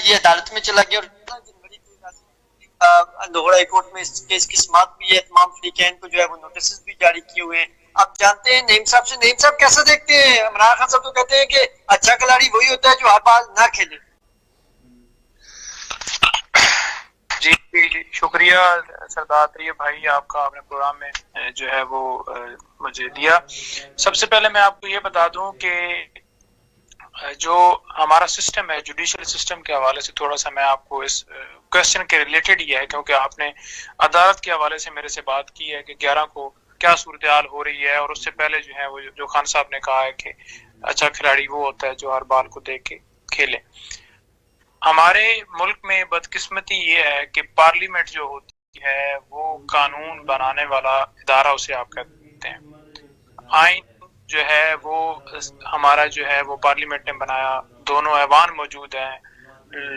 ये अदालत में चला गया और जनवरी लाहौर हाई कोर्ट में इस केस की समाअत भी है। तमाम फरीकैन को जो है वो नोटिस भी जारी किए हुए हैं। आप जानते हैं नईम साहब से, नईम साहब कैसे देखते हैं? इमरान खान साहब तो कहते हैं कि अच्छा खिलाड़ी वही होता है जो हर बार ना खेले। जी शुक्रिया सरदार तरीब भाई, आपका अपने प्रोग्राम में जो है वो मुझे दिया। सबसे पहले मैं आपको ये बता दूं कि जो हमारा सिस्टम है, जुडिशियल सिस्टम के हवाले से थोड़ा सा मैं आपको इस क्वेश्चन के रिलेटेड ही है, क्योंकि आपने अदालत के हवाले से मेरे से बात की है कि 11 को क्या सूरत हाल हो रही है, और उससे पहले जो है वो जो खान साहब ने कहा है कि अच्छा खिलाड़ी वो होता है जो हर बाल को देख के खेले। हमारे मुल्क में बदकिस्मती ये है कि पार्लियामेंट जो होती है वो कानून बनाने वाला इदारा उसे आप कहते हैं। आइन जो है वो हमारा जो है वो पार्लियामेंट ने बनाया, दोनों ऐवान मौजूद हैं,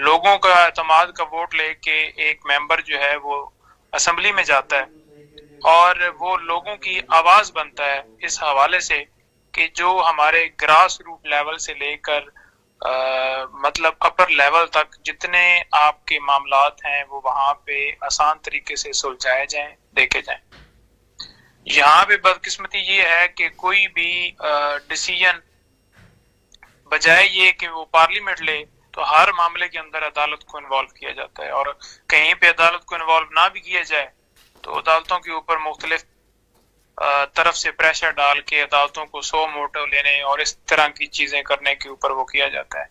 लोगों का एतमाद का वोट लेके एक मेंबर जो है वो असेंबली में जाता है और वो लोगों की आवाज बनता है, इस हवाले से कि जो हमारे ग्रास रूट लेवल से लेकर मतलब अपर लेवल तक जितने आपके मामलात हैं वो वहां पे आसान तरीके से सुलझाए जाएं, देखे जाएं। यहाँ पे बदकिस्मती ये है कि कोई भी डिसीजन बजाय ये कि वो पार्लियामेंट ले तो हर मामले के अंदर अदालत को इन्वॉल्व किया जाता है, और कहीं पे अदालत को इन्वॉल्व ना भी किया जाए तो अदालतों के ऊपर मुख्तलिफ तरफ से प्रेशर डाल के अदालतों को 100 मोटो लेने और इस तरह की चीजें करने के ऊपर वो किया जाता है।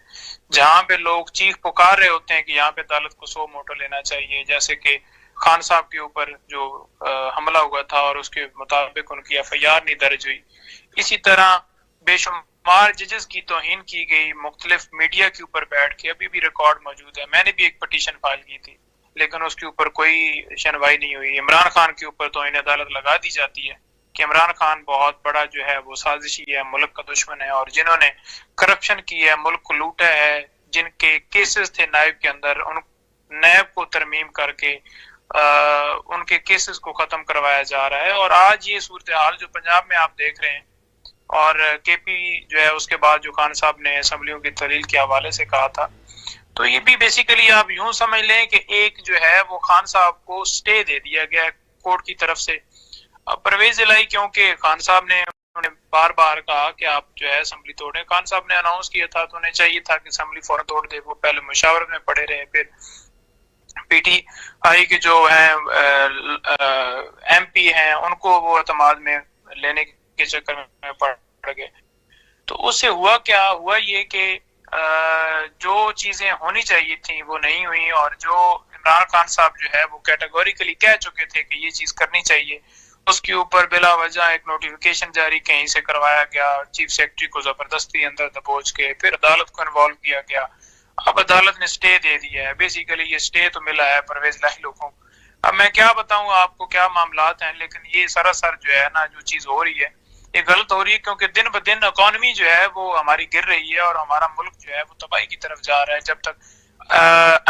जहाँ पे लोग चीख पुकार रहे होते हैं कि यहाँ पे अदालत को 100 मोटो लेना चाहिए, जैसे कि खान साहब के ऊपर जो हमला हुआ था और उसके मुताबिक उनकी FIR नहीं दर्ज हुई, इसी तरह बेशुमार जजेस की तौहीन की गई, मुख्तलिफ मीडिया के ऊपर बैठ के, अभी भी रिकॉर्ड मौजूद है। मैंने भी एक पटिशन फाइल की थी लेकिन उसके ऊपर कोई सुनवाई नहीं हुई। इमरान खान के ऊपर तो इन्हें अदालत लगा दी जाती है कि इमरान खान बहुत बड़ा जो है वो साजिशी है, मुल्क का दुश्मन है, और जिन्होंने करप्शन की है, मुल्क को लूटा है, जिनके केसेस थे नायब के अंदर, उन नायब को तरमीम करके उनके केसेस को खत्म करवाया जा रहा है। और आज ये सूरत हाल जो पंजाब में आप देख रहे हैं, और KP जो है उसके बाद जो खान साहब ने असम्बलियों की तहलील के हवाले से कहा था, तो ये भी बेसिकली आप यूं समझ लें कि एक जो है वो खान साहब को स्टे दे दिया गया कोर्ट की तरफ से। परवेज इलाही, क्योंकि खान साहब ने उन्होंने बार बार कहा कि आप जो है असम्बली तोड़े, खान साहब ने अनाउंस किया था तो उन्हें चाहिए था कि असम्बली फौरन तोड़ दे। वो पहले मुशावरत में पड़े रहे, फिर PTI के जो है MP हैं उनको वो एतमाद में लेने के चक्कर में पड़ गए। तो उससे हुआ क्या, हुआ ये कि जो चीजें होनी चाहिए थी वो नहीं हुई, और जो इमरान खान साहब जो है वो कैटेगोरिकली कह चुके थे कि ये चीज करनी चाहिए, उसके ऊपर बिला वजह एक नोटिफिकेशन जारी कहीं से करवाया गया, चीफ सेक्रेटरी को जबरदस्ती अंदर दबोच के, फिर अदालत को इन्वॉल्व किया गया। अब अदालत ने स्टे दे दिया है, बेसिकली ये स्टे तो मिला है परवेज लाही लोगों। अब मैं क्या बताऊं आपको क्या मामलात हैं, लेकिन ये सरासर जो है ना जो चीज हो रही है ये गलत हो रही है, क्योंकि दिन ब दिन इकॉनमी जो है वो हमारी गिर रही है और हमारा मुल्क जो है वो तबाही की तरफ जा रहा है। जब तक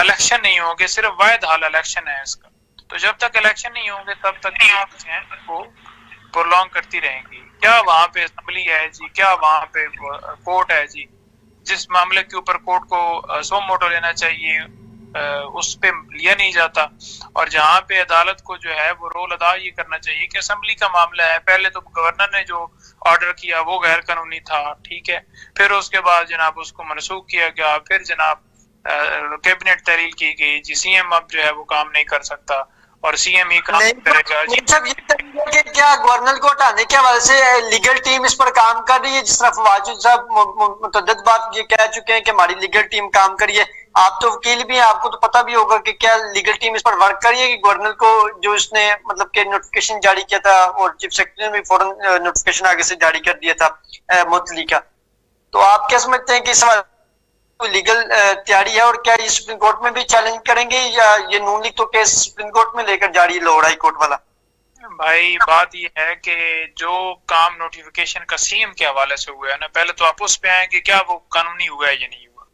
इलेक्शन नहीं होंगे, सिर्फ वाहिद हाल इलेक्शन है इसका, तो जब तक इलेक्शन नहीं होंगे तब तक वो प्रोलॉन्ग करती रहेंगी। क्या वहां पे असेंबली है जी, क्या वहां पे कोर्ट है जी? जिस मामले के ऊपर कोर्ट को 100 मोटो लेना चाहिए उस पे लिया नहीं जाता, और जहाँ पे अदालत को जो है वो रोल अदा ये करना चाहिए कि असेंबली का मामला है, पहले तो गवर्नर ने जो ऑर्डर किया वो गैर कानूनी था, ठीक है, फिर उसके बाद जनाब उसको मनसूख किया गया, फिर जनाब कैबिनेट तहरील की गई जी, CM अब जो है वो काम नहीं कर सकता और CM ही काम करेगा जी। कि क्या गवर्नर को हटाने के हवाले से लीगल टीम इस पर काम कर रही है? जिस तरह फवाद साहब मुतअद्दिद बात ये कह चुके हैं कि हमारी लीगल टीम काम करिए, आप तो वकील भी हैं, आपको तो पता भी होगा कि क्या लीगल टीम इस पर वर्क कर रही है कि गवर्नर को जो इसने मतलब के नोटिफिकेशन जारी किया था और चीफ सेक्रेटरी ने भी फौरन नोटिफिकेशन आगे से जारी कर दिया था मुअत्तली का, तो आप क्या समझते हैं कि इस लीगल तैयारी है, और क्या ये सुप्रीम कोर्ट में भी चैलेंज करेंगे या ये नून लीग तो केस सुप्रीम कोर्ट में लेकर जा रही है लाहौर हाई कोर्ट वाला? भाई बात ये है कि जो काम नोटिफिकेशन का CM के हवाले से हुआ है ना, पहले तो आप उस पे आए कि क्या वो कानूनी हुआ है या नहीं हुआ।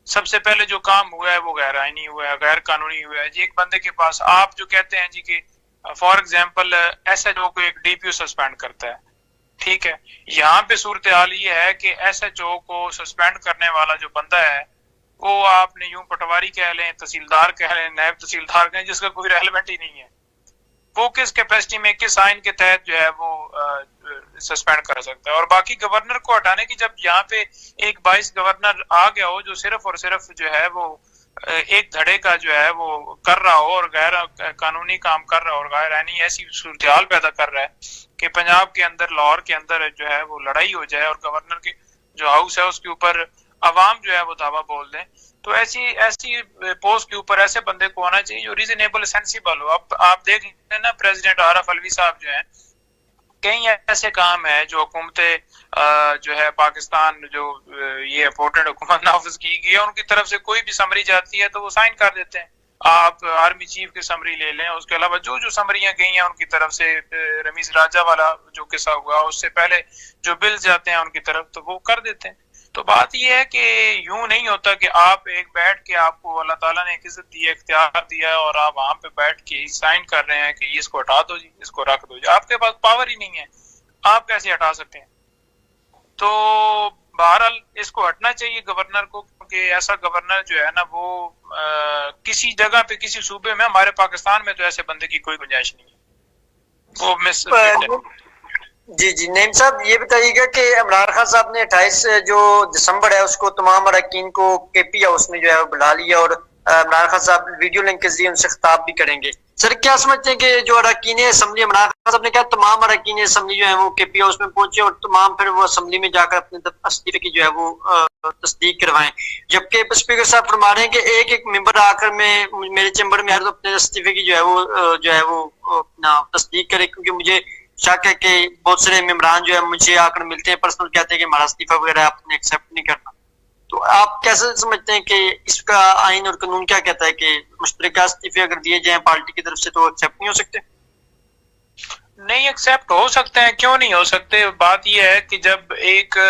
सबसे पहले जो काम हुआ है वो गैर आईनी हुआ है, गैर कानूनी हुआ है जी। एक बंदे के पास आप जो कहते हैं जी कि फॉर एग्जाम्पल SHO को एक DPO सस्पेंड करता है, ठीक है, यहाँ पे सूरत हाल ये है कि SHO को सस्पेंड करने वाला जो बंदा है वो आपने यूं पटवारी कह लें, तहसीलदार कह लें, नायब तहसीलदार कहें, जिसका कोई रेलेवेंट ही नहीं है, वो किस कैपेसिटी में किस आइन के तहत जो है वो सस्पेंड कर सकता है। और बाकी गवर्नर को हटाने की, जब यहाँ पे एक 22 गवर्नर आ गया हो जो सिर्फ और सिर्फ जो है वो एक धड़े का जो है वो कर रहा हो और गैर कानूनी काम कर रहा हो और गैर यानी ऐसी सूरत पैदा कर रहा है कि पंजाब के अंदर, लाहौर के अंदर जो है वो लड़ाई हो जाए और गवर्नर के जो हाउस है उसके ऊपर अवाम जो है वो दावा बोल दें, तो ऐसी पोस्ट के ऊपर ऐसे बंदे को आना चाहिए जो रीजनेबल सेंसिबल हो। अब आप देख लेना प्रेसिडेंट आरफ अलवी साहब जो है, कई ऐसे काम है जो हुकूमतें जो है पाकिस्तान जो ये अपोर्टेड हुकूमत नाफिज की गई है उनकी तरफ से कोई भी समरी जाती है तो वो साइन कर देते हैं। आप आर्मी चीफ की समरी ले लें, उसके अलावा जो समरियां गई हैं उनकी तरफ से, रमीज राजा वाला जो किस्सा हुआ उससे पहले जो बिल जाते हैं उनकी तरफ तो वो कर देते हैं। तो बात यह है कि यूं नहीं होता कि आप एक बैठ के, आपको अल्लाह ताला ने एक इज्जत दी है, इख्तियार दिया है और आप वहां पे बैठ के साइन कर रहे हैं कि इसको हटा दो जी, इसको रख दो जी। आपके पास पावर ही नहीं है, आप कैसे हटा सकते हैं? तो बहरहाल इसको हटना चाहिए गवर्नर को, क्योंकि ऐसा गवर्नर जो है ना वो किसी जगह पे, किसी सूबे में, हमारे पाकिस्तान में तो ऐसे बंदे की कोई गुंजाइश नहीं है। वो मिस जी नईम साहब, ये बताइएगा कि इमरान खान साहब ने 28 जो दिसंबर है उसको तमाम अरकान को केपी हाउस में जो है बुला लिया और इमरान खान साहब वीडियो लिंक के जरिए उनसे खिताब भी करेंगे। सर क्या समझते हैं कि जो अरकान असम्बली, इमरान खान साहब ने कहा तमाम अरकान असम्बली जो है वो केपी हाउस में पहुंचे और तमाम फिर वो असम्बली में जाकर अपने इस्तीफे की जो है वो तस्दीक करवाएं, जबकि स्पीकर साहब फरमा रहे हैं कि एक एक मेंबर आकर मेरे चैम्बर में आए तो अपने इस्तीफे की जो है वो अपना तस्दीक करे, क्योंकि मुझे शक है कि बहुत सारे मेम्बरान जो है मुझे आकर मिलते हैं, पर्सनल कहते हैं कि हमारा इस्तीफा वगैरह आपने एक्सेप्ट नहीं करना। तो आप कैसे समझते हैं कि इसका आइन और कानून क्या कहता है कि मुश्तरका इस्तीफे अगर दिए जाएं पार्टी की तरफ से तो एक्सेप्ट नहीं हो सकते? नहीं, एक्सेप्ट हो सकते हैं, क्यों नहीं हो सकते। बात यह है कि जब एक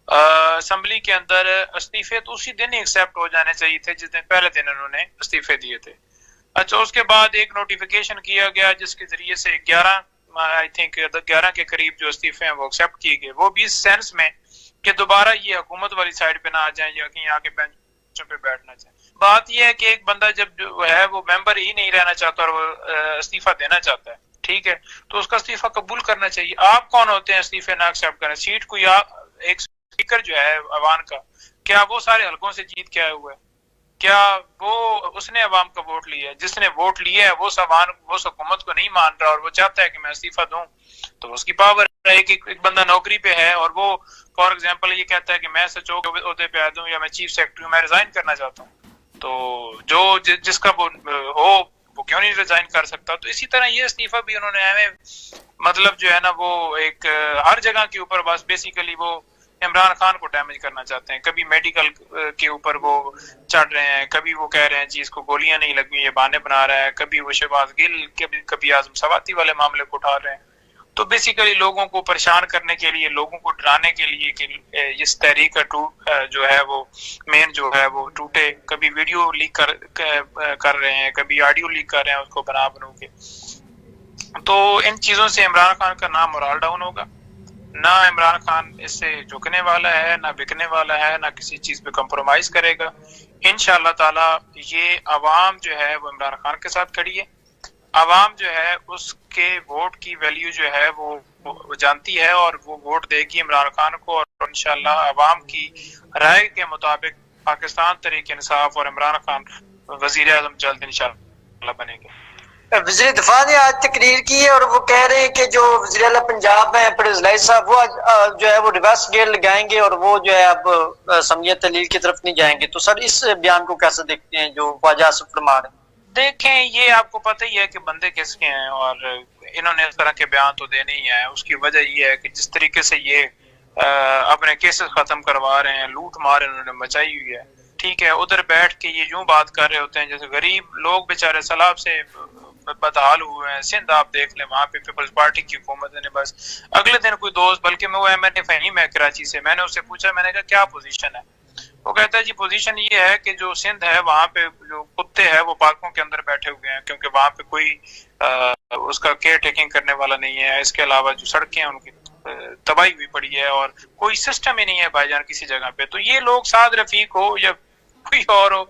असेंबली के अंदर इस्तीफे तो उसी दिन ही एक्सेप्ट हो जाने चाहिए थे जिस दिन पहले दिन उन्होंने इस्तीफे दिए थे। अच्छा, उसके बाद एक नोटिफिकेशन किया गया जिसके जरिए से 11 आई थिंक 11 के करीब जो इस्तीफे हैं वो एक्सेप्ट किए गए, वो भी इस सेंस में कि दोबारा ये हुकूमत वाली साइड पे ना आ जाए या कहीं आके बेंचों पे बैठना चाहे। बात यह है कि एक बंदा जब जो है वो मेंबर ही नहीं रहना चाहता और वो इस्तीफा देना चाहता है, ठीक है, तो उसका इस्तीफा कबूल करना चाहिए। आप कौन होते हैं इस्तीफे ना एक्सेप्ट करें? सीट कोई एक स्पीकर जो है अवान का, क्या वो सारे हलकों से जीत के आया हुआ है? क्या वो उसने अवाम का वोट लिया है? जिसने वोट लिया है वो सवान वो हुकूमत को नहीं मान रहा और वो चाहता है कि मैं इस्तीफा दूं, तो उसकी पावर है कि एक बंदा नौकरी पे है और वो फॉर एग्जांपल ये कहता है कि मैं सचो के ओहदे पे आ दूं या मैं चीफ सेक्रेटरी हूं, मैं रिजाइन करना चाहता हूं, तो जो जिसका वो हो वो क्यों नहीं रिजाइन कर सकता? तो इसी तरह ये इस्तीफा भी उन्होंने हमें मतलब जो है ना वो एक हर जगह के ऊपर बस बेसिकली वो इमरान खान को डैमेज करना चाहते हैं। कभी मेडिकल के ऊपर वो चढ़ रहे हैं, कभी वो कह रहे हैं जी इसको गोलियां नहीं लगी, ये बहाने बना रहा है, कभी वो शहबाज गिल, कभी आजम सवाती वाले मामले को उठा रहे हैं। तो बेसिकली लोगों को परेशान करने के लिए, लोगों को डराने के लिए कि इस तहरीक का जो है वो मेन जो है वो टूटे। कभी वीडियो लीक कर रहे हैं, कभी ऑडियो लीक कर रहे हैं उसको बना के। तो इन चीजों से इमरान खान का नाम मोरल डाउन होगा। ना इमरान खान इससे झुकने वाला है, ना बिकने वाला है, ना किसी चीज पे कॉम्प्रोमाइज करेगा। इंशाअल्लाह ताला ये अवाम जो है वो इमरान खान के साथ खड़ी है। अवाम जो है उसके वोट की वैल्यू जो है वो जानती है और वो वोट देगी इमरान खान को, और इंशाअल्लाह अवाम की राय के मुताबिक पाकिस्तान तहरीक इंसाफ और इमरान खान वजीर आजम जल्द इंशाअल्लाह बनेंगे। वज़ीर दिफा ने आज तकरीर की है और वो कह रहे हैं कि जो वज़ीर आला पंजाब है परवेज़ साहब वो आज जो है वो रिवर्स गियर लगाएंगे और वो जो है अब असम्बली तहलील की तरफ नहीं जाएंगे। तो सर इस बयान को कैसे देखते हैं जो ख्वाजा आसिफ फरमा रहे हैं? देखें, ये आपको पता ही है कि बंदे किसके हैं और इन्होंने इस तरह के बयान तो देने ही है। उसकी वजह ये है कि जिस तरीके से ये अपने केसेस खत्म करवा रहे हैं, लूट मार इन्होंने मचाई हुई है, ठीक है, उधर बैठ के ये यूं बात कर रहे होते हैं जैसे गरीब लोग बेचारे सैलाब से बदहाल हुए हैं। सिंध आप देख लें, वहां पे पीपल्स पार्टी की हुकूमत ने बस अगले दिन कोई दोस्त, बल्कि मैं वो MNA फहीम है कराची से, मैंने उससे पूछा, मैंने कहा क्या पोजीशन है? वो कहता है जी पोजीशन ये है कि जो सिंध है वहां पे जो कुत्ते हैं वो पार्कों के अंदर बैठे हुए हैं क्योंकि वहां पे कोई उसका केयर टेकिंग करने वाला नहीं है। इसके अलावा जो सड़कें हैं उनकी तबाही हुई पड़ी है और कोई सिस्टम ही नहीं है भाईजान किसी जगह पे। तो ये लोग साद रफीक हो या कोई और हो।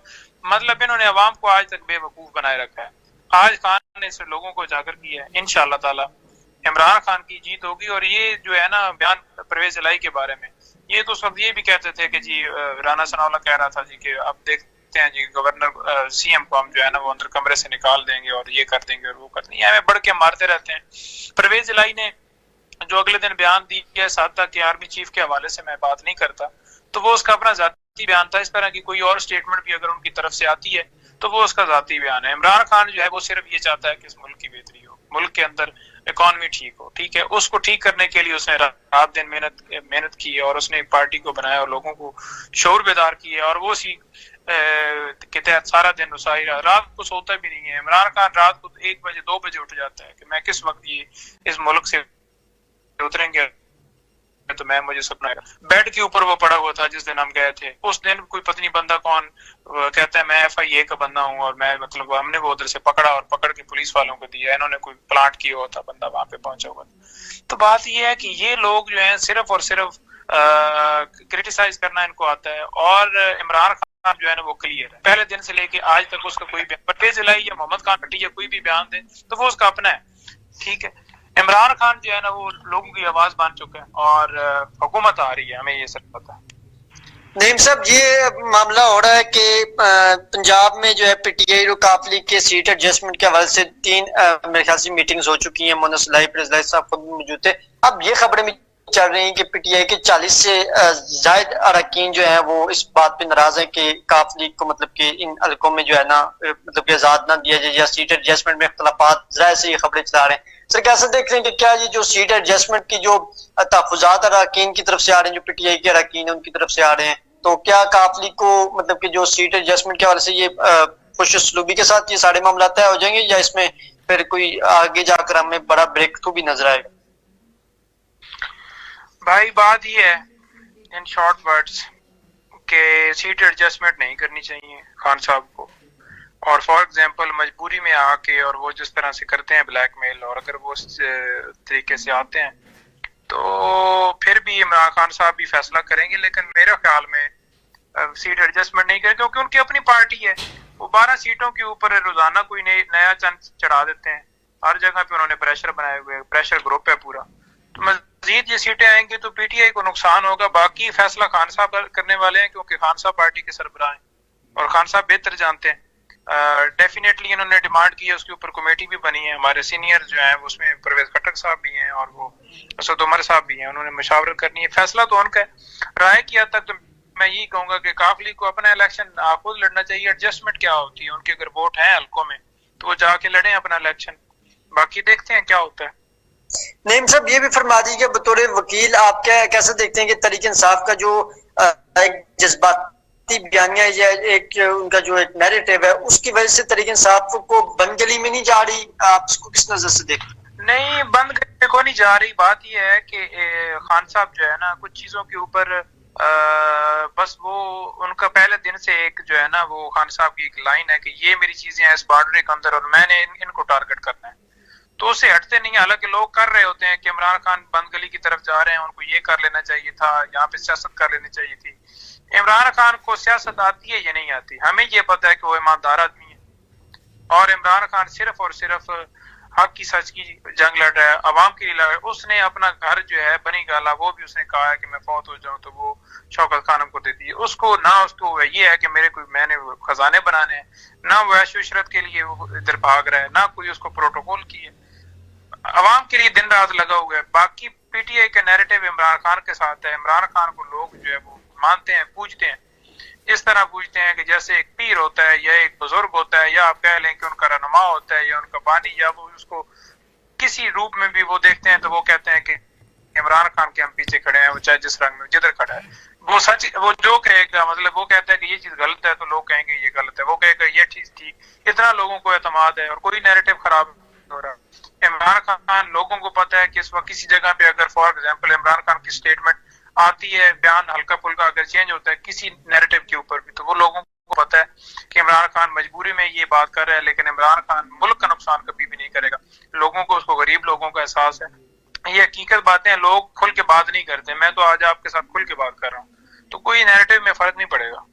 मतलब इन्होंने अवाम को आज तक बेवकूफ बनाए रखा है। आज खान ने इस लोगों को उजागर किया है। इंशाअल्लाह ताला इमरान खान की जीत होगी। और ये जो है ना बयान परवेज इलाही के बारे में, ये तो उस वक्त ये भी कहते थे कि जी राना सनाउल्लाह कह रहा था जी कि अब देखते हैं जी गवर्नर सीएम को हम जो है ना वो अंदर कमरे से निकाल देंगे और ये कर देंगे और वो कर देंगे, हमें बढ़ के मारते रहते हैं। परवेज इलाही ने जो अगले दिन बयान दिया है साथ तक कि आर्मी चीफ के हवाले से मैं बात नहीं करता, तो वो उसका अपना जाती बयान था। इस तरह की कोई और स्टेटमेंट भी अगर उनकी तरफ से आती है तो वो उसका जाती बयान है। इमरान खान जो है वो सिर्फ ये चाहता है कि इस मुल्क की बेहतरी हो, मुल्क के अंदर इकॉनमी ठीक हो, ठीक है। उसको ठीक करने के लिए उसने रात दिन मेहनत की है और उसने एक पार्टी को बनाया और लोगों को शौर बेदार किया और वो सी के तहत सारा दिन सारी रात को सोता भी नहीं है। इमरान खान रात को 1 बजे 2 बजे उठ जाता है कि मैं किस वक्त ये इस मुल्क से उतरेंगे तो मैं मुझे सपना है। बेड के ऊपर वो पड़ा हुआ था जिस दिन हम गए थे। उस दिन कोई पत्नी बंदा कौन कहता है मैं FIA का बंदा हूँ और मैं मतलब हमने वो उधर से पकड़ा और पकड़ के पुलिस वालों को दिया। इन्होंने कोई प्लाट किया हुआ था, बंदा वहां पे पहुंचा हुआ था। तो बात ये है कि ये लोग जो है सिर्फ और सिर्फ क्रिटिसाइज करना इनको आता है। और इमरान खान जो है ना वो क्लियर है, पहले दिन से लेके आज तक उसका कोई बयान परवेज इलाही या मोहम्मद खान भट्टी या कोई भी बयान दे तो वो उसका अपना है, ठीक है। इमरान खान जो है ना वो लोगों की आवाज बन चुका है और हुकूमत आ रही है, हमें ये सब पता है। नईम साहब, ये मामला हो रहा है कि पंजाब में जो है PTI और काफ लीग के सीट एडजस्टमेंट के हवाले से 3 मेरे ख्याल से मीटिंग्स हो चुकी हैं। मोहम्मद सलाई फिरोजलाई साहब खुद मौजूद थे। अब ये खबरें भी चल रही हैं कि PTI के 40 से जायद अरकान जो है वो इस बात पे नाराज है कि काफ लीग को मतलब कि इन हलकों में जो है ना मतलब कि आजाद ना दिया जाए या सीट एडजस्टमेंट में इख्तलाफात, जाहिर से ये खबरें चला रहे हैं। सर कैसे देख रहे हैं कि क्या ये जो सीट एडजस्टमेंट की जो तहफुजात अरकान की तरफ से आ रहे हैं, जो PTI के अरकान है उनकी तरफ से आ रहे हैं, तो क्या काफ लीग को मतलब कि जो सीट एडजस्टमेंट के हवाले से ये खुशउस्लूबी के साथ ये सारे मामला तय हो जाएंगे या इसमें फिर कोई आगे जाकर हमें बड़ा ब्रेक थ्रू भी नजर आएगा? भाई बात ये है इन शॉर्ट वर्ड्स के सीट एडजस्टमेंट नहीं करनी चाहिए खान साहब को। और फॉर एग्जांपल मजबूरी में आके और वो जिस तरह से करते हैं ब्लैकमेल, और अगर वो उस तरीके से आते हैं तो फिर भी इमरान खान साहब भी फैसला करेंगे। लेकिन मेरे ख्याल में सीट एडजस्टमेंट नहीं करें क्योंकि उनकी अपनी पार्टी है। वो 12 सीटों के ऊपर रोजाना कोई नया चंद चढ़ा देते हैं। हर जगह पे उन्होंने प्रेशर बनाए हुए, प्रेशर ग्रुप है पूरा। तो मजीद ये सीटें आएंगी तो PTI को नुकसान होगा। बाकी फैसला खान साहब करने वाले हैं क्योंकि खान साहब पार्टी के सरबराह हैं और खान साहब बेहतर जानते हैं। डेफिनेटली इन्होंने डिमांड की है, उसके ऊपर कमेटी भी बनी है। हमारे सीनियर जो है उसमें परवेज खट्टक साहब भी हैं और वो असद उमर साहब भी हैं। उन्होंने मशावरत करनी है, फैसला तो उनका है। राय किया तक तो मैं यही कहूंगा कि काफ लीग को अपना इलेक्शन खुद लड़ना चाहिए। एडजस्टमेंट क्या होती है, उनके अगर वोट है हल्कों में तो वो जाके लड़े अपना इलेक्शन, बाकी देखते हैं क्या होता है। नईम साहब ये भी फरमा दीजिए बतौर वकील आप क्या कैसे देखते हैं कि तहरीक इंसाफ का जो एक जज्बाती बयानिया या एक उनका जो एक नैरेटिव है उसकी वजह से तहरीक इंसाफ को बंद गली में नहीं जा रही, आप इसको किस नजर से देखते हैं? नहीं, बंद गली को नहीं जा रही। बात यह है कि खान साहब जो है ना कुछ चीजों के ऊपर बस वो उनका पहले दिन से एक जो है ना वो खान साहब की एक लाइन है कि ये मेरी चीजें हैं इस बाउंड्री के अंदर और मैंने इनको टारगेट करना है, तो उससे हटते नहीं। हालांकि लोग कर रहे होते हैं कि इमरान खान बंद गली की तरफ जा रहे हैं, उनको ये कर लेना चाहिए था, यहाँ पे सियासत कर लेनी चाहिए थी। इमरान खान को सियासत आती है या नहीं आती, हमें ये पता है कि वो ईमानदार आदमी है और इमरान खान सिर्फ और सिर्फ हक की सच की जंग लड़ रहा है, अवाम के लिए लड़ रहा है। उसने अपना घर जो है बनी गाला वो भी उसने कहा है कि मैं फौत हो जाऊं तो वो शौकत खानम को दे दी। उसको ना उसको ये है कि मैंने खजाने बनाने हैं, ना वो ऐश इशरत के लिए वो इधर भाग रहा है, ना कोई उसको प्रोटोकॉल की है। अवाम के लिए दिन रात लगा हुआ है। बाकी PTI का नैरेटिव इमरान खान के साथ है। इमरान खान को लोग जो है वो मानते हैं, पूजते हैं, इस तरह पूछते हैं कि जैसे एक पीर होता है या एक बुजुर्ग होता है या आप कह लें कि उनका रहनुमा होता है या उनका बानी, या वो उसको किसी रूप में भी वो देखते हैं तो वो कहते हैं कि इमरान खान के हम पीछे खड़े हैं, वो चाहे जिस रंग में जिधर खड़ा है वो सच, वो जो कहेगा मतलब वो कहता है कि ये चीज गलत है तो लोग कहेंगे ये गलत है, वो कहेगा ये चीज ठीक। इतना लोगों को एतमाद है और कोई नैरेटिव खराब हो रहा है। इमरान खान लोगों को पता है कि इस वक्त किसी जगह पे अगर फॉर एग्जाम्पल इमरान खान की स्टेटमेंट आती है, बयान हल्का फुल्का अगर चेंज होता है किसी नैरेटिव के ऊपर भी, तो वो लोगों को पता है कि इमरान खान मजबूरी में ये बात कर रहा है, लेकिन इमरान खान मुल्क का नुकसान कभी भी नहीं करेगा। लोगों को, उसको गरीब लोगों का एहसास है। ये हकीकत बातें हैं, लोग खुल के बात नहीं करते। मैं तो आज आपके साथ खुल के बात कर रहा हूँ, तो कोई नैरेटिव में फर्क नहीं पड़ेगा।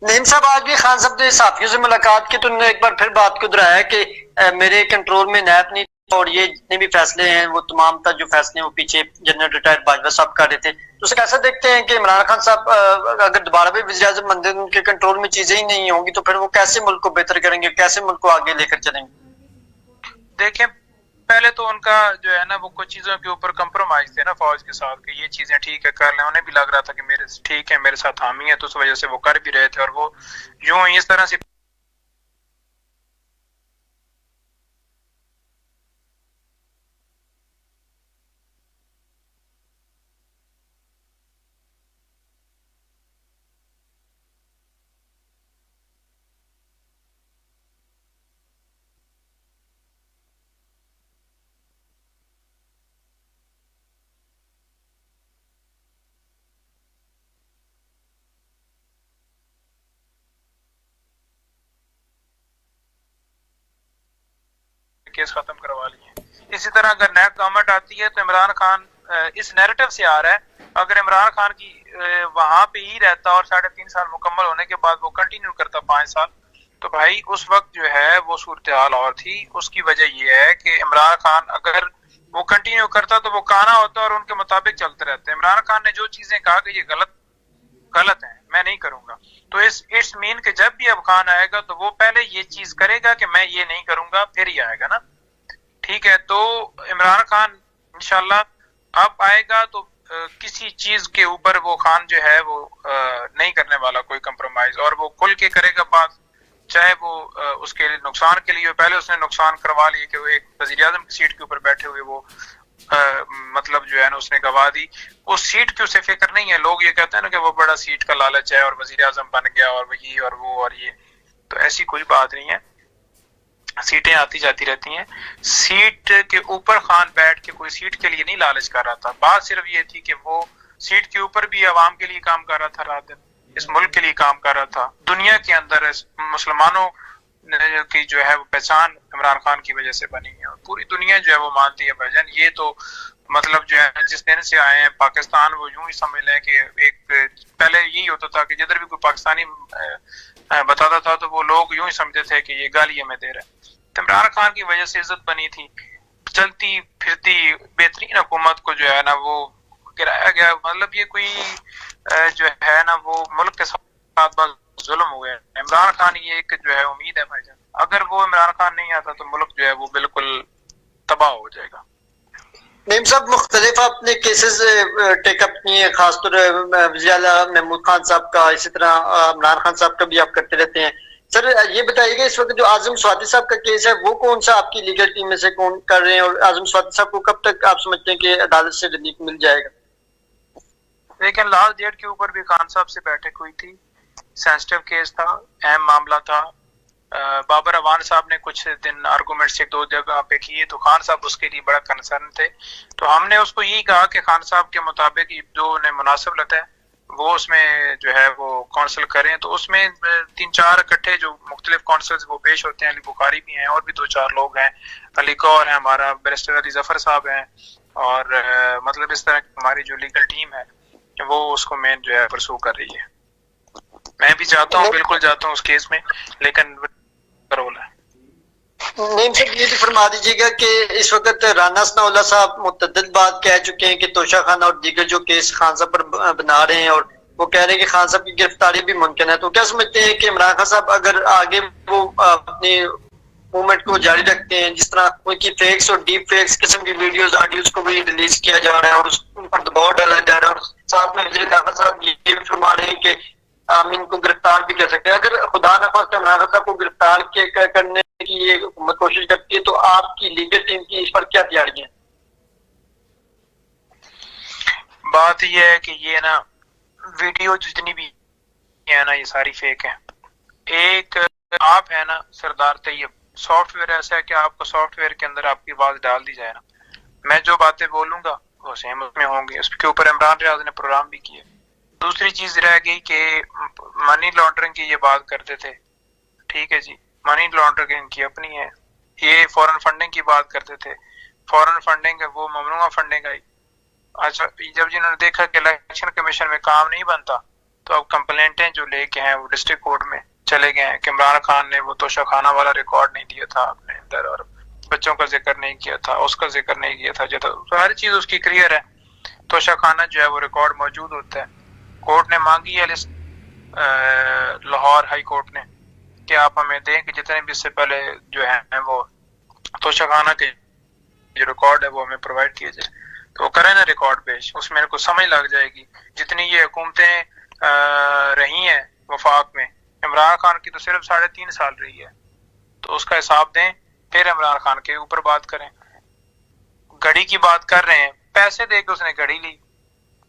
नईम साहब, आज भी खान साहब ने साथियों से मुलाकात की तो उन्होंने एक बार फिर बात को दोहराया कि मेरे कंट्रोल में नैब नहीं था और ये जितने भी फैसले हैं वो तमाम तक जो फैसले हैं वो पीछे जनरल रिटायर्ड बाजवा साहब कर रहे थे। तो उसे कैसा देखते हैं कि इमरान खान साहब अगर दोबारा भी वज़ीर आज़म बनते हैं उनके कंट्रोल में चीजें ही नहीं होंगी तो फिर वो कैसे मुल्क को बेहतर करेंगे, कैसे मुल्क को आगे लेकर चलेंगे? देखें, पहले तो उनका जो है ना वो कुछ चीजों के ऊपर कंप्रोमाइज थे ना फौज के साथ कि ये चीजें ठीक है कर लें। उन्हें भी लग रहा था कि मेरे ठीक है, मेरे साथ हामी है, तो उस वजह से वो कर भी रहे थे। और वो यूं इस तरह से केस खत्म करवा लिए। इसी तरह अगर नई गवर्नमेंट आती है तो इमरान खान इस नैरेटिव से आ रहा है, अगर इमरान खान की वहां पे ही रहता और 3.5 साल मुकम्मल होने के बाद वो कंटिन्यू करता 5 साल, तो भाई उस वक्त जो है वो सूरत हाल और थी। उसकी वजह ये है कि इमरान खान अगर वो कंटिन्यू करता तो वो काना होता और उनके मुताबिक चलते रहते। इमरान खान ने जो चीजें कहा कि ये गलत गलत है, मैं नहीं करूंगा, तो इट्स मीन कि जब भी अब खान आएगा तो वो पहले ये चीज करेगा कि मैं ये नहीं करूंगा, फिर ही आएगा ना। ठीक है, तो इमरान खान इंशाल्लाह अब आएगा तो किसी चीज के ऊपर वो खान जो है वो नहीं करने वाला कोई कंप्रोमाइज, और वो खुल के करेगा बात, चाहे वो उसके नुकसान के लिए। पहले उसने नुकसान करवा लिए कि वो एक वजीर आजम की सीट के ऊपर बैठे हुए वो मतलब जो है ना उसने गवा दी। उस सीट की उसे फिक्र नहीं है। लोग ये कहते हैं ना कि वो बड़ा सीट का लालच है और वजीर आजम बन गया और ये और वो और ये, तो ऐसी कोई बात नहीं है। सीटें आती जाती रहती हैं। सीट के ऊपर खान बैठ के कोई सीट के लिए नहीं लालच कर रहा था। बात सिर्फ ये थी कि वो सीट के ऊपर भी आवाम के लिए काम कर रहा था, रात दिन इस मुल्क के लिए काम कर रहा था। दुनिया के अंदर मुसलमानों की जो है वो पहचान इमरान खान की वजह से बनी है और पूरी दुनिया जो है वो मानती है भाईजान। ये तो मतलब जो है जिस दिन से आए हैं पाकिस्तान, वो यूं ही समझ लें कि एक पहले यही होता था कि जिधर भी कोई पाकिस्तानी बताता था तो वो लोग यूं ही समझते थे कि ये गाली हमें दे रहा है। तो इमरान खान की वजह से इज्जत बनी थी। चलती फिरती बेहतरीन हुकूमत को जो है ना वो गिराया गया। मतलब ये कोई जो है ना वो मुल्क के साथ बस जुल्म हुए। इमरान खान ये एक जो है उम्मीद है भाईजान, अगर वो इमरान खान नहीं आता तो मुल्क जो है वो बिल्कुल तबाह हो जाएगा। नईम साहब, मुख्तलिफ आपने केसेस टेकअप किए हैं, खासतौर वज़ीर आला महमूद खान साहब का, इसी तरह इमरान खान साहब का भी आप करते रहते हैं। सर ये बताइएगा इस वक्त जो आजम स्वाति साहब का केस है वो कौन सा आपकी लीगल टीम में से कौन कर रहे हैं और आजम स्वाति साहब को कब तक आप समझते हैं कि अदालत से रिलीफ मिल जाएगा? लेकिन लास्ट डेट के ऊपर भी खान साहब से बैठक हुई थी, सेंसिटिव केस था, अहम मामला था। बाबर अवान साहब ने कुछ दिन आर्गूमेंट से 2 जगह पे किए तो खान साहब उसके लिए बड़ा कंसर्न थे। तो हमने उसको यही कहा कि खान साहब के मुताबिक जो उन्हें मुनासिब लगता है वो उसमें जो है वो काउंसिल करें। तो उसमें 3-4 इकट्ठे जो मुख्तलिफ काउंसिल्स वो पेश होते हैं। अली बुखारी भी हैं और भी 2-4 लोग हैं, अली कौर है हमारा, बैरिस्टर अली जफर साहब हैं, और मतलब इस तरह हमारी जो लीगल टीम है वो उसको मेन जो है परसू कर रही है। मैं भी जाता हूँ, बिल्कुल जाता हूँ उस केस में, लेकिन रोल है। नईम साहब ये भी फरमा दीजिएगा कि इस वक्त राना सनाउल्लाह साहब मुतअद्दिद बात कह चुके हैं कि तोशा खान और दीगर जो केस खान साहब पर बना रहे हैं और वो कह रहे हैं कि खान साहब की गिरफ्तारी भी मुमकिन है। तो क्या समझते हैं कि इमरान खान साहब अगर आगे वो अपनी मूवमेंट को जारी रखते हैं, जिस तरह उनकी फेक्स और डीप फेक्स किस्म की वीडियोस ऑडियोज को भी रिलीज किया जा रहा है और उस पर दबाव डाला जा रहा है, और साथ में वज़ीर दाखिला साहब ये भी फरमा रहे हैं कि हम इनको गिरफ्तार भी कर सकते हैं, अगर खुदा न खास्ता इमरान खान साहब को गिरफ्तार करने की ये हुकूमत कोशिश करती है तो आपकी लीगल टीम की इस पर क्या तैयारी है? बात यह है कि ये ना वीडियो जितनी भी है ना ये सारी फेक है। एक आप है ना सरदार तैयब, सॉफ्टवेयर ऐसा है कि आपको सॉफ्टवेयर के अंदर आपकी आवाज डाल दी जाए ना, मैं जो बातें बोलूंगा वो सेम उसमें होंगे। उसके ऊपर इमरान रियाज ने प्रोग्राम भी किया। दूसरी चीज रह गई कि मनी लॉन्ड्रिंग की ये बात करते थे, ठीक है जी, मनी लॉन्ड्रिंग की अपनी है। ये फॉरेन फंडिंग की बात करते थे, फॉरेन फंडिंग है वो ममनुआ फंडिंग आई। अच्छा, जब जिन्होंने देखा कि इलेक्शन कमीशन में काम नहीं बनता तो अब कंप्लेंटें जो लेके हैं वो डिस्ट्रिक्ट कोर्ट में चले गए हैं कि इमरान खान ने वो तोशाखाना वाला रिकॉर्ड नहीं दिया था अपने अंदर, और बच्चों का जिक्र नहीं किया था, उसका जिक्र नहीं किया था, जो तो हर चीज उसकी क्लियर है। तोशाखाना जो है वो रिकॉर्ड मौजूद होता है। कोर्ट ने मांगी है लिस्ट, लाहौर हाई कोर्ट ने, कि आप हमें दें कि जितने भी इससे पहले जो है वो तोशाखाना के जो रिकॉर्ड है वो हमें प्रोवाइड किए जाए। तो वो करें ना रिकॉर्ड पेश, उसमें इनको समझ लग जाएगी। जितनी ये हुकूमतें रही हैं वफाक में, इमरान खान की तो सिर्फ 3.5 साल रही है, तो उसका हिसाब दें, फिर इमरान खान के ऊपर बात करें। घड़ी की बात कर रहे हैं, पैसे दे के उसने घड़ी ली,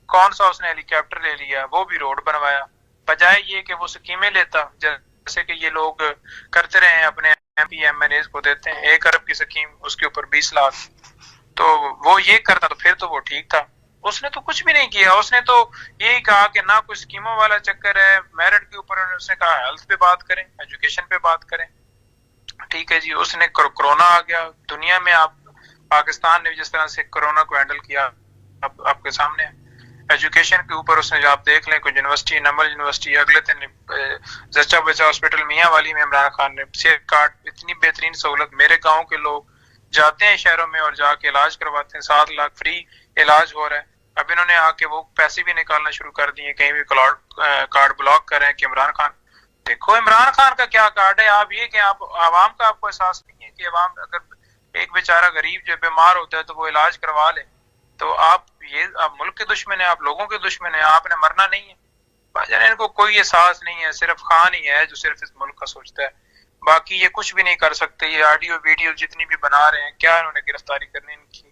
कौन सा उसने हेलीकॉप्टर ले लिया, वो भी रोड बनवाया, बजाय ये कि वो स्कीमें लेता जैसे कि ये लोग करते रहे हैं, अपने MP MNAs को देते हैं 1 अरब की स्कीम, उसके ऊपर 20 लाख, तो वो ये करता तो फिर तो वो ठीक था। उसने तो कुछ भी नहीं किया, उसने तो यही कहा कि ना कोई स्कीमों वाला चक्कर है, मेरिट के ऊपर उसने कहा हेल्थ पे बात करें, एजुकेशन पे बात करें। ठीक है जी, उसने कोरोना आ गया दुनिया में, आप पाकिस्तान ने जिस तरह से कोरोना को हैंडल किया अब आपके सामने है। एजुकेशन के ऊपर उसने, आप देख लें, कोई यूनिवर्सिटी, नमल यूनिवर्सिटी, अगले दिन जच्चा बच्चा हॉस्पिटल मियाँ वाली में इमरान खान ने सेहत कार्ड, इतनी बेहतरीन सहूलत, मेरे गाँव के लोग जाते हैं शहरों में और जाके इलाज करवाते हैं, 7 लाख फ्री इलाज हो रहा है। अब इन्होंने आके वो पैसे भी निकालना शुरू कर दिए, कहीं भी कार्ड ब्लॉक कर रहे हैं कि इमरान खान, देखो इमरान खान का क्या कार्ड है। आप ये कि आप आवाम का आपको एहसास नहीं है कि आवाम, अगर एक बेचारा गरीब जो बीमार होता है तो वो इलाज करवा ले, तो आप मुल्क के दुश्मन है, आप लोगों के दुश्मन है, आपने मरना नहीं है। भाईजान इनको कोई एहसास नहीं है, सिर्फ खान ही है जो सिर्फ इस मुल्क का सोचता है, बाकी ये कुछ भी नहीं कर सकते। ये ऑडियो वीडियो जितनी भी बना रहे हैं, क्या इन्होंने गिरफ्तारी करनी, इनकी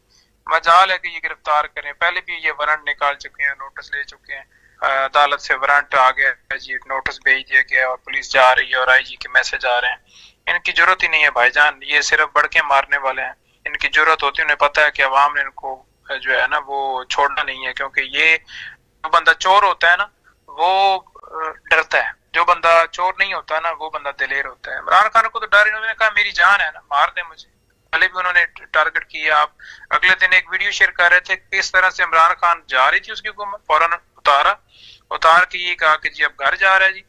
मजाल है कि ये गिरफ्तार करें। पहले भी ये वारंट निकाल चुके हैं, नोटिस ले चुके हैं, अदालत से वारंट आ गया है जी, नोटिस भेज दिया गया और पुलिस जा रही है और IG के मैसेज आ रहे हैं। इनकी जरूरत ही नहीं है भाईजान, ये सिर्फ बढ़के मारने वाले हैं। इनकी जरूरत होती है, उन्हें पता है कि अवाम ने इनको जो है ना वो छोड़ना नहीं है, क्योंकि ये जो बंदा चोर होता है ना वो डरता है, जो बंदा चोर नहीं होता ना वो बंदा दिलेर होता है। इमरान खान को तो डर, इन्होंने कहा मेरी जान है ना, मार दे मुझे। पहले भी उन्होंने टारगेट किया। आप अगले दिन एक वीडियो शेयर कर रहे थे किस तरह से इमरान खान जा रही थी उसकी हुकूमत, फौरन उतार के ये कहा कि जी अब घर जा रहा है जी,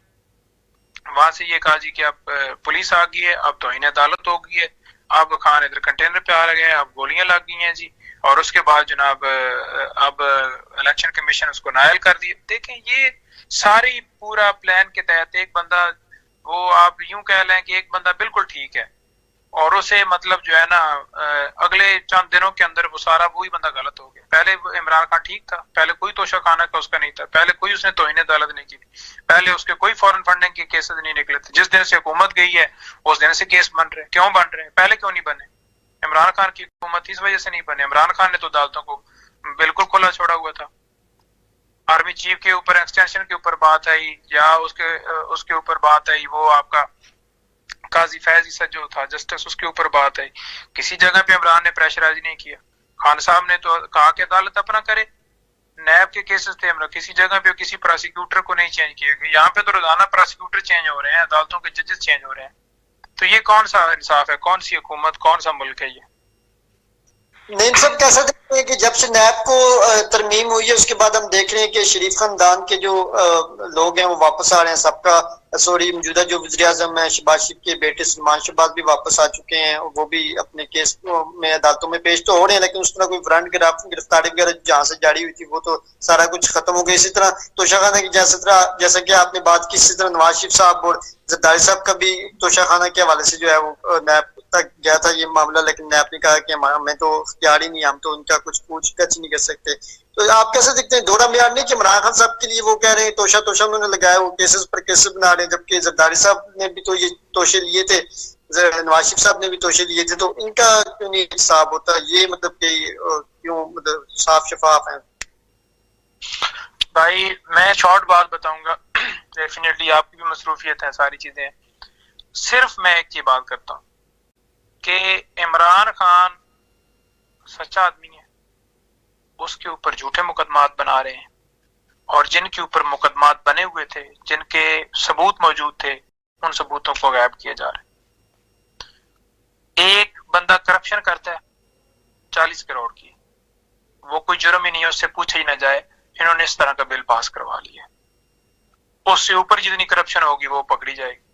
वहां से ये कहा जी कि अब पुलिस आ गई है, अब तौहीन अदालत हो गई है, अब खान इधर कंटेनर पे आ गए, अब गोलियां लग गई हैं जी, और उसके बाद जनाब अब इलेक्शन कमीशन उसको नायल कर दिए। देखें ये सारी पूरा प्लान के तहत एक बंदा, वो आप यूं कह लें कि एक बंदा बिल्कुल ठीक है और उसे मतलब जो है ना अगले चंद दिनों के अंदर वो सारा वही बंदा गलत हो गया। पहले इमरान खान ठीक था, पहले कोई तोशा खाना का उसका नहीं था, पहले कोई उसने तौहीन अदालत नहीं की थी, पहले उसके कोई फॉरेन फंडिंग के केसेस नहीं निकले थे। जिस दिन से हुकूमत गई है उस दिन से केस बन रहे हैं। क्यों बन रहे हैं? पहले क्यों नहीं बने? इमरान खान की हुकूमत इस वजह से नहीं बने, इमरान खान ने तो अदालतों को बिल्कुल खुला छोड़ा हुआ था। आर्मी चीफ के ऊपर एक्सटेंशन के ऊपर बात आई, या उसके ऊपर बात आई, वो आपका काजी फैज ईसा जो था जस्टिस, उसके ऊपर बात आई, किसी जगह पे इमरान ने प्रेशराइज नहीं किया। खान साहब ने तो कहा कि अदालत अपना करे, नैब के केसेस थे, किसी जगह पे किसी प्रोसिक्यूटर को नहीं चेंज किया गया। यहाँ पे तो रोजाना प्रोसिक्यूटर चेंज हो रहे हैं, अदालतों के जजेस चेंज हो रहे हैं, तो ये कौन सा इंसाफ है? कौन सी हुकूमत, कौन सा मुल्क है ये? नहीं सब कैसा देखते हैं कि जब से नैब को तरमीम हुई है उसके बाद हम देख रहे हैं कि शरीफ खानदान के जो लोग हैं वो वापस आ रहे हैं। सबका मौजूदा जो वज़ीर आज़म है शहबाज शरीफ के बेटे सलमान शहबाज भी वापस आ चुके हैं, वो भी अपने केस में अदालतों में पेश तो हो रहे हैं, लेकिन उस तरह कोई वारंट गिरफ्तारी वगैरह जहाँ से जारी हुई थी वो तो सारा कुछ खत्म हो गया। इसी तरह तोशाखाना की जैसा कि आपने बात की, इसी तरह नवाज शरीफ साहब और जरदारी साहब का भी तोशाखाना के हवाले से जो है वो नैब तक गया था ये मामला, लेकिन नैब ने कहा कि हमें तो इख्तियार ही नहीं, हम तो उनका कुछ पूछ टच नहीं कर सकते। तो आप कैसे देखते हैं? दोहरा म्यार नहीं कि इमरान खान साहब के लिए वो कह रहे हैं तोशा उन्होंने लगाया, वो केसेस पर केसेस बना रहे हैं, जबकि जरदारी साहब ने भी तो ये तोशे लिए थे, नवाज शरीफ साहब ने भी तोशे लिए थे, तो इनका क्यों नहीं हिसाब होता? ये मतलब कि क्यों मतलब साफ शफाफ है? भाई मैं शॉर्ट बात बताऊंगा, डेफिनेटली आपकी भी मसरूफियत है, सारी चीजें, सिर्फ मैं एक ही बात करता हूँ कि इमरान खान सच्चा आदमी है, उसके ऊपर झूठे मुकदमात बना रहे हैं, और जिनके ऊपर मुकदमात बने हुए थे, जिनके सबूत मौजूद थे, उन सबूतों को गायब किया जा रहा है। एक बंदा करप्शन करता है 40 करोड़ की, वो कोई जुर्म ही नहीं है, उससे पूछा ही ना जाए, इन्होंने इस तरह का बिल पास करवा लिया। उससे ऊपर जितनी करप्शन होगी वो पकड़ी जाएगी।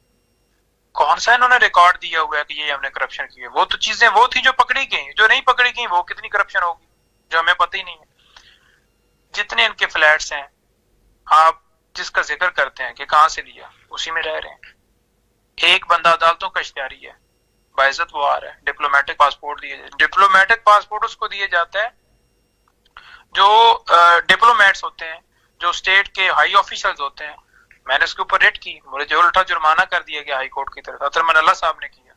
कौन सा इन्होंने रिकॉर्ड दिया हुआ है कि ये हमने करप्शन की है? वो तो चीजें वो थी जो पकड़ी गई, जो नहीं पकड़ी गई वो कितनी करप्शन होगी जो हमें पता ही नहीं है। जितने इनके फ्लैट्स हैं, आप जिसका जिक्र करते हैं कि कहां से लिया, उसी में रह रहे हैं। एक बंदा अदालतों का इश्तिहारी है, बाइज्जत वो आ रहा है, डिप्लोमेटिक पासपोर्ट दिए जाते, डिप्लोमेटिक पासपोर्ट उसको दिए जाता है जो डिप्लोमेट्स होते हैं, जो स्टेट के हाई ऑफिशियल्स होते हैं। मैंने उसके ऊपर रेड की, मुझे जो उल्टा जुर्माना कर दिया गया हाई कोर्ट की तरफ, अतरमन अल्लाह साहब ने किया।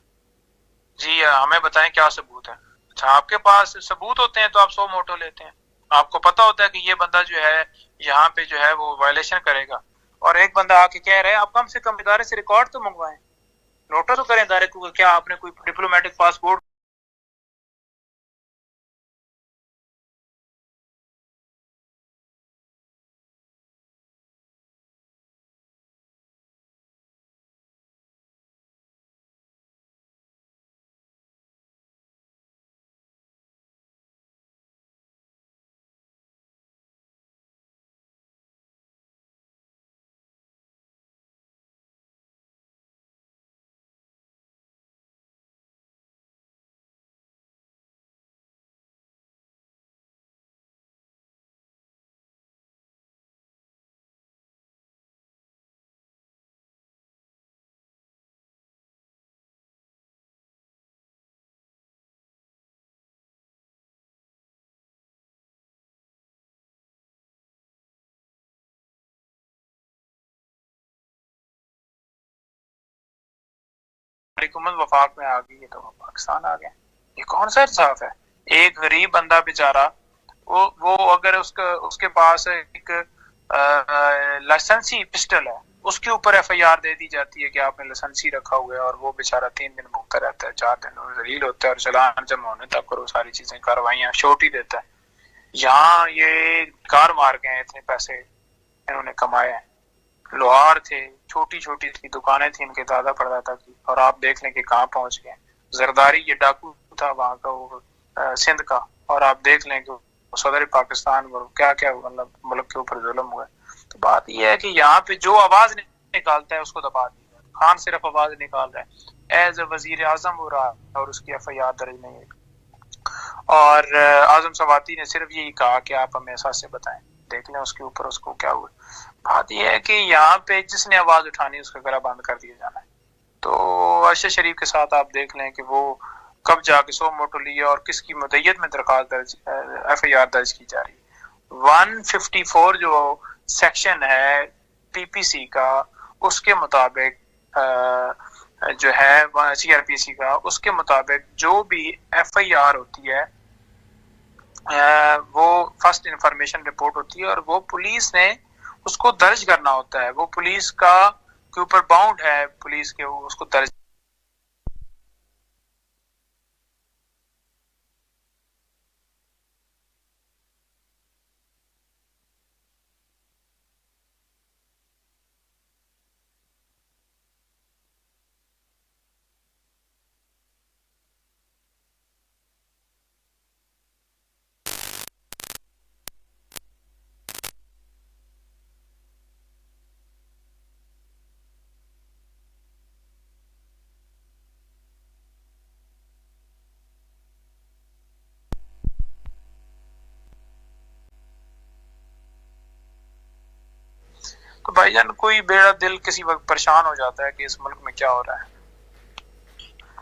जी हमें बताएं क्या सबूत है? अच्छा, आपके पास सबूत होते हैं तो आप 100 मोटो लेते हैं। आपको पता होता है कि ये बंदा जो है यहाँ पे जो है वो वायलेशन करेगा, और एक बंदा आके कह रहा है आप कम से कम इदारे से रिकॉर्ड तो मंगवाएं, नोटिस तो करें इदारे को, क्या आपने कोई डिप्लोमेटिक पासपोर्ट हुकूमत वफाक में आ गई है तो पाकिस्तान आ गया। ये कौन सा इंसाफ है? एक गरीब बंदा बेचारा, वो अगर उसके पास एक लाइसेंसी पिस्टल है, उसके ऊपर FIR दे दी जाती है कि आपने लाइसेंसी रखा हुआ है, और वो बेचारा 3 दिन भूखा रहता है, 4 दिन जलील होता है, और चलान जमा होने तक और वो सारी चीजें कार्रवाइयां छोटी देता है। यहाँ ये कार मार गए, इतने पैसे इन्होंने कमाए हैं। लोहार थे, छोटी छोटी सी दुकानें थी इनके दादा परदादा की, और आप देख लें कि कहाँ पहुंच गए। जरदारी ये डाकू था वहां का, वो सिंध का, और आप देख लें कि सदर पाकिस्तान पर क्या क्या मतलब मुल्क के ऊपर जुल्म हुआ है। तो बात यह है कि यहाँ पे जो आवाज निकालता है उसको दबा दिया। खान सिर्फ आवाज निकाल रहा है, एज ए वजीर आजम हो रहा है, और उसकी FIR दर्ज नहीं है। और आजम सवाती ने सिर्फ यही कहा कि आप हमें एहसास बताएं, देख लें उसके ऊपर उसको क्या हुआ। बात यह है कि यहाँ पे जिसने आवाज उठानी उसका गला बंद कर दिया जाना है। तो अरशद शरीफ के साथ आप देख लें कि वो कब जाके 100 मोटो लिया और किसकी मुद्दत में दरखास्त दर्ज FIR दर्ज की जा रही है। 154 जो सेक्शन है PPC का, उसके मुताबिक जो है CRPC का, उसके मुताबिक जो भी FIR होती है वो फर्स्ट इंफॉर्मेशन रिपोर्ट होती है, और वो पुलिस ने उसको दर्ज करना होता है। वो पुलिस का के ऊपर बाउंड है, पुलिस के उसको दर्ज। तो भाईजान कोई बेड़ा दिल किसी वक्त परेशान हो जाता है कि इस मुल्क में क्या हो रहा है।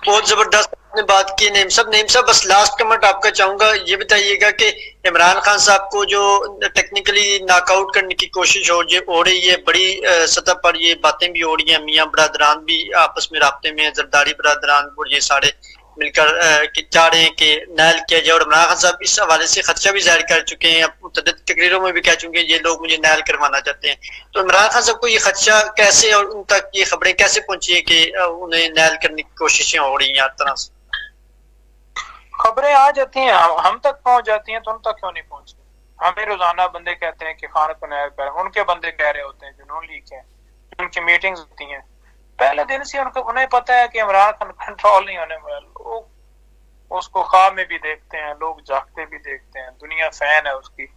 बहुत जबरदस्त आपने बात की नईम साहब। बस लास्ट कमेंट आपका चाहूंगा, ये बताइएगा कि इमरान खान साहब को जो टेक्निकली नॉकआउट करने की कोशिश हो रही है, बड़ी सतह पर ये बातें भी हो रही हैं, मियां बरादरान भी आपस में राब्ते में, जरदारी बरादरान और ये सारे मिलकर चाह रहे हैं कि नायल किया जाए, और इमरान खान साहब इस हवाले से खदशा भी जाहिर कर चुके हैं, मुतअद्दिद तकरीरों में भी कह चुके हैं ये लोग मुझे नायल करवाना चाहते हैं। तो इमरान खान साहब को ये खदशा कैसे और उन तक ये खबरें कैसे पहुंची है कि उन्हें नायल करने की कोशिशें हो रही हैं हर तरह से? खबरें आ जाती हैं, हम तक पहुंच जाती हैं, तो उन तक क्यों नहीं पहुंचती? हमें रोजाना बंदे कहते हैं कि खान को नायल करें, उनके बंदे कह रहे होते हैं जो नून लीग हैं, उनकी मीटिंग्स होती हैं, पहले दिन से उन्हें पता है कि इमरान खान कंट्रोल नहीं होने वाला। लोग उसको ख्वाब में भी देखते हैं, लोग जागते भी देखते हैं, दुनिया फैन है उसकी।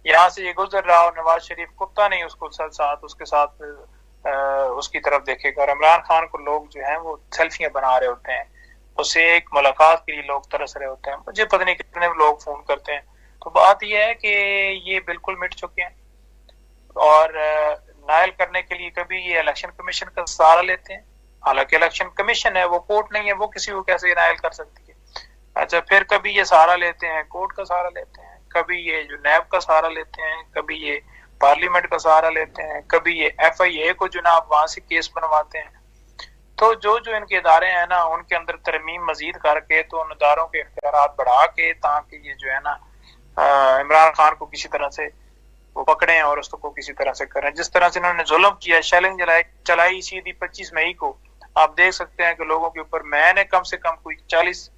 यहाँ से ये गुजर रहा और नवाज शरीफ कुत्ता नहीं उसको साथ उसके साथ उसकी तरफ देखेगा। और इमरान खान को लोग जो हैं वो सेल्फियां बना रहे होते हैं, उससे एक मुलाकात के लिए लोग तरस रहे होते हैं। मुझे पता नहीं कितने लोग फोन करते हैं। तो बात यह है कि ये बिल्कुल मिट चुके हैं और नायल करने के लिए कभी ये इलेक्शन कमीशन का सहारा लेते हैं, हालांकि इलेक्शन कमीशन है, वो कोर्ट नहीं है, वो किसी को कैसे नायल कर सकती है। अच्छा, फिर कभी ये सहारा लेते हैं, कोर्ट का सहारा लेते हैं, कभी ये जो नैब का सहारा लेते हैं, कभी ये पार्लियामेंट का सहारा लेते हैं, कभी ये FIA को जनाब वहां से केस बनवाते हैं। तो जो जो इनके इदारे हैं ना, उनके अंदर तरमीम मजीद करके तो उन इदारों के इख्तियारात बढ़ा के, ताकि ये जो है ना इमरान खान को किसी तरह से वो पकड़े और उसको किसी तरह से करें। जिस तरह से इन्होंने जुल्म किया, शेलिंग चलाई सीधी 25 मई को, आप देख सकते हैं कि लोगों के ऊपर मैंने कम से कम कोई 40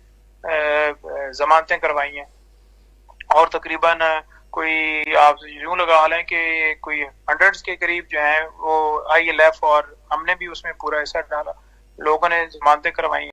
जमानतें करवाई हैं और तकरीबन कोई आप यूं लगा लें कि कोई 100 के करीब जो हैं वो ILF और हमने भी उसमें पूरा हिस्सा डाला, लोगों ने जमानतें करवाई।